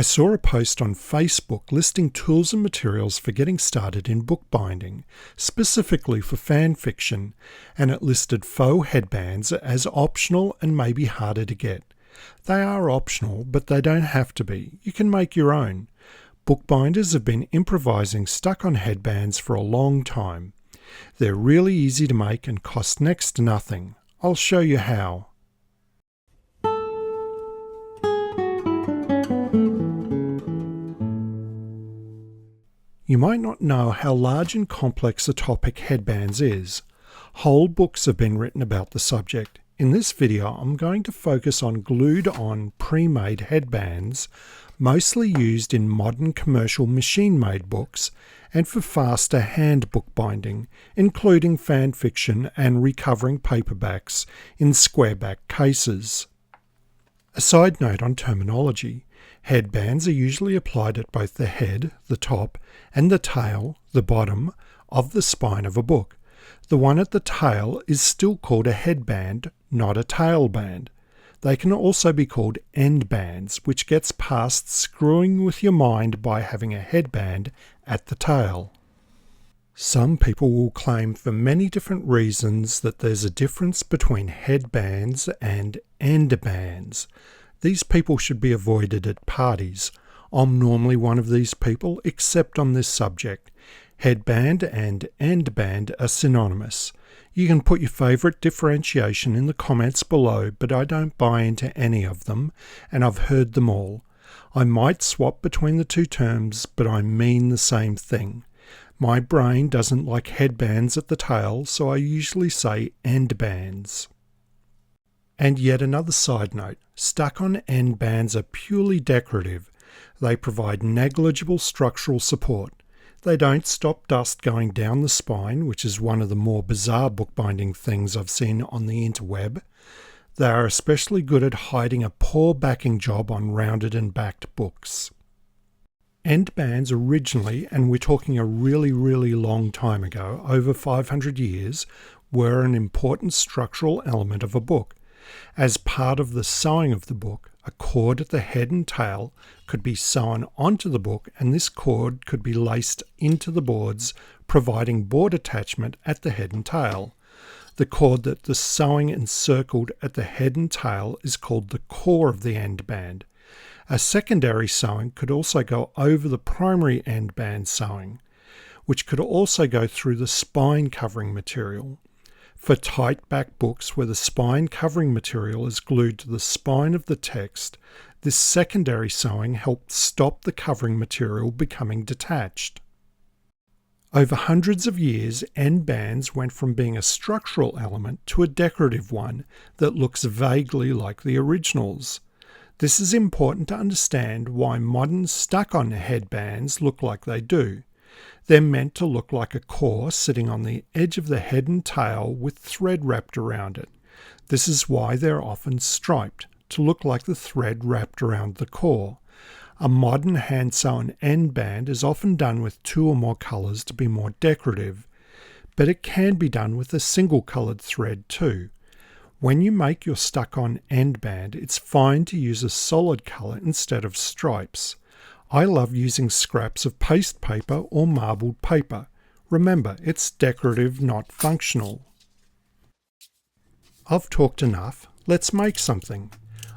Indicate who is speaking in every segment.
Speaker 1: I saw a post on Facebook listing tools and materials for getting started in bookbinding, specifically for fan fiction, and it listed faux headbands as optional and maybe harder to get. They are optional, but they don't have to be. You can make your own. Bookbinders have been improvising stuck-on headbands for a long time. They're really easy to make and cost next to nothing. I'll show you how. You might not know how large and complex a topic headbands is. Whole books have been written about the subject. In this video, I'm going to focus on glued-on pre-made headbands, mostly used in modern commercial machine-made books and for faster hand bookbinding, including fan fiction and recovering paperbacks in squareback cases. A side note on terminology. Headbands are usually applied at both the head, the top, and the tail, the bottom, of the spine of a book. The one at the tail is still called a headband, not a tailband. They can also be called end bands, which gets past screwing with your mind by having a headband at the tail. Some people will claim for many different reasons that there's a difference between headbands and end bands. These people should be avoided at parties. I'm normally one of these people, except on this subject. Headband and end band are synonymous. You can put your favourite differentiation in the comments below, but I don't buy into any of them, and I've heard them all. I might swap between the two terms, but I mean the same thing. My brain doesn't like headbands at the tail, so I usually say end bands. And yet another side note, stuck-on end bands are purely decorative. They provide negligible structural support. They don't stop dust going down the spine, which is one of the more bizarre bookbinding things I've seen on the interweb. They are especially good at hiding a poor backing job on rounded and backed books. End bands originally, and we're talking a really long time ago, over 500 years, were an important structural element of a book. As part of the sewing of the book, a cord at the head and tail could be sewn onto the book, and this cord could be laced into the boards, providing board attachment at the head and tail. The cord that the sewing encircled at the head and tail is called the core of the end band. A secondary sewing could also go over the primary end band sewing, which could also go through the spine covering material. For tight back books where the spine covering material is glued to the spine of the text, this secondary sewing helped stop the covering material becoming detached. Over hundreds of years, end bands went from being a structural element to a decorative one that looks vaguely like the originals. This is important to understand why modern stuck-on headbands look like they do. They're meant to look like a core sitting on the edge of the head and tail with thread wrapped around it. This is why they're often striped, to look like the thread wrapped around the core. A modern hand-sewn end band is often done with two or more colours to be more decorative, but it can be done with a single coloured thread too. When you make your stuck-on end band, it's fine to use a solid colour instead of stripes. I love using scraps of paste paper or marbled paper. Remember, it's decorative, not functional. I've talked enough. Let's make something.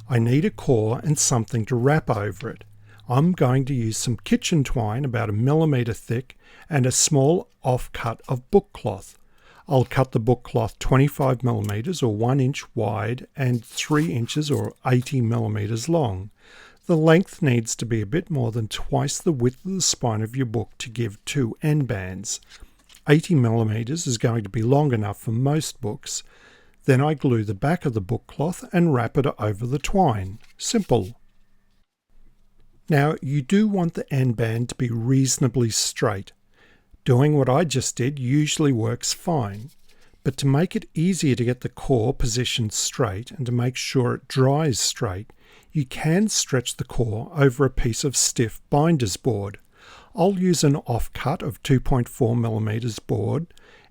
Speaker 1: I need a core and something to wrap over it. I'm going to use some kitchen twine about 1 millimeter thick and a small offcut of bookcloth. I'll cut the bookcloth 25 millimeters or 1 inch wide and 3 inches or 80 millimeters long. The length needs to be a bit more than twice the width of the spine of your book to give 2 end bands. 80 millimeters is going to be long enough for most books. Then I glue the back of the bookcloth and wrap it over the twine. Simple. Now you do want the end band to be reasonably straight. Doing what I just did usually works fine. But to make it easier to get the core positioned straight and to make sure it dries straight, you can stretch the core over a piece of stiff binder's board. I'll use an offcut of 2.4 millimeters board,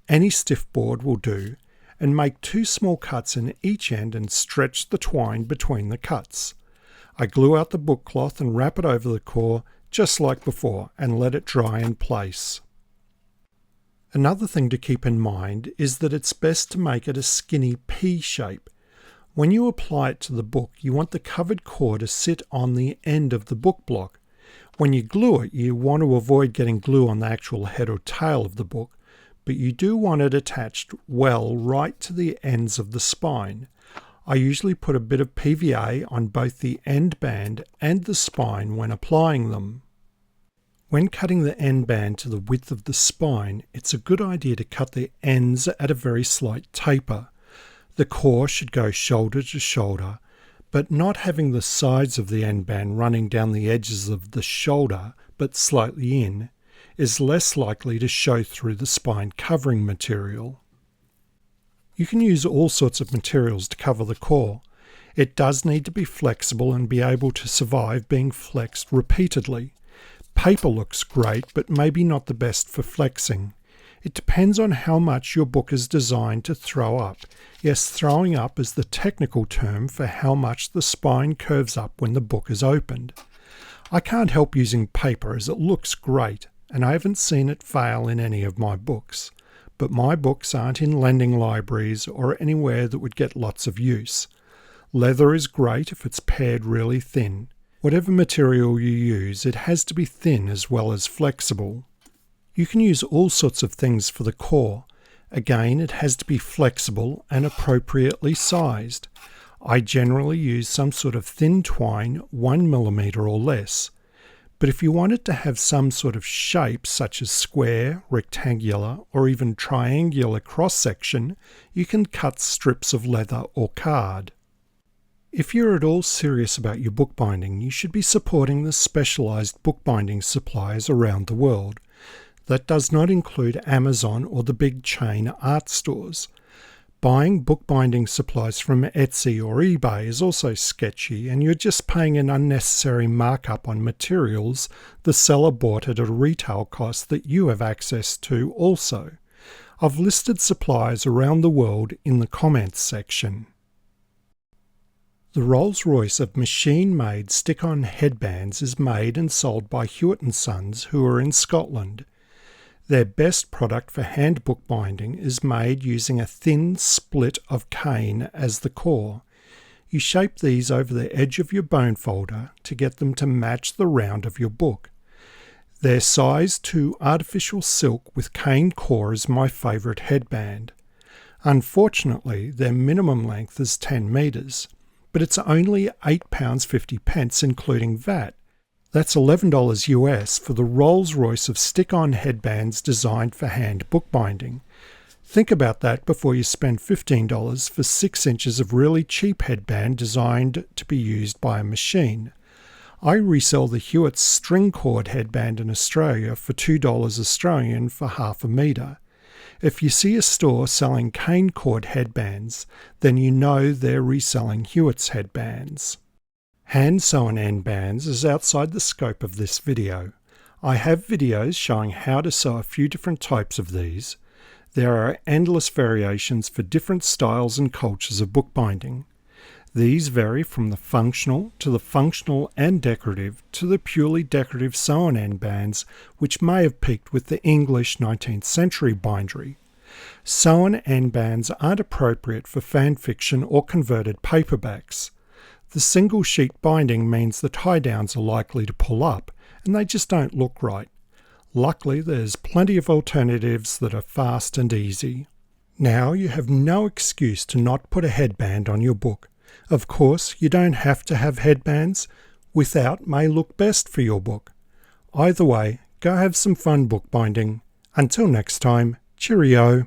Speaker 1: any stiff board will do, and make 2 small cuts in each end and stretch the twine between the cuts. I glue out the book cloth and wrap it over the core just like before and let it dry in place. Another thing to keep in mind is that it's best to make it a skinny P shape. When you apply it to the book, you want the covered core to sit on the end of the book block. When you glue it, you want to avoid getting glue on the actual head or tail of the book, but you do want it attached well right to the ends of the spine. I usually put a bit of PVA on both the end band and the spine when applying them. When cutting the end band to the width of the spine, it's a good idea to cut the ends at a very slight taper. The core should go shoulder to shoulder, but not having the sides of the end band running down the edges of the shoulder, but slightly in, is less likely to show through the spine covering material. You can use all sorts of materials to cover the core. It does need to be flexible and be able to survive being flexed repeatedly. Paper looks great, but maybe not the best for flexing. It depends on how much your book is designed to throw up. Yes, throwing up is the technical term for how much the spine curves up when the book is opened. I can't help using paper as it looks great, and I haven't seen it fail in any of my books. But my books aren't in lending libraries or anywhere that would get lots of use. Leather is great if it's pared really thin. Whatever material you use, it has to be thin as well as flexible. You can use all sorts of things for the core. Again, it has to be flexible and appropriately sized. I generally use some sort of thin twine, 1mm or less. But if you want it to have some sort of shape, such as square, rectangular, or even triangular cross-section, you can cut strips of leather or card. If you're at all serious about your bookbinding, you should be supporting the specialized bookbinding suppliers around the world. That does not include Amazon or the big chain art stores. Buying bookbinding supplies from Etsy or eBay is also sketchy, and you're just paying an unnecessary markup on materials the seller bought at a retail cost that you have access to also. I've listed suppliers around the world in the comments section. The Rolls-Royce of machine-made stick-on headbands is made and sold by Hewit Sons, who are in Scotland. Their best product for hand bookbinding is made using a thin split of cane as the core. You shape these over the edge of your bone folder to get them to match the round of your book. Their size to artificial silk with cane core is my favourite headband. Unfortunately, their minimum length is 10 metres. But it's only £8.50 including VAT. That's $11 US for the Rolls-Royce of stick-on headbands designed for hand bookbinding. Think about that before you spend $15 for 6 inches of really cheap headband designed to be used by a machine. I resell the Hewit string cord headband in Australia for $2 Australian for half a metre. If you see a store selling cane cord headbands, then you know they're reselling Hewit's headbands. Hand-sewn end bands is outside the scope of this video. I have videos showing how to sew a few different types of these. There are endless variations for different styles and cultures of bookbinding. These vary from the functional to the functional and decorative to the purely decorative sewn end bands, which may have peaked with the English 19th century bindery. Sewn end bands aren't appropriate for fan fiction or converted paperbacks. The single sheet binding means the tie downs are likely to pull up, and they just don't look right. Luckily, there's plenty of alternatives that are fast and easy. Now you have no excuse to not put a headband on your book. Of course, you don't have to have headbands. Without may look best for your book. Either way, go have some fun bookbinding. Until next time, cheerio.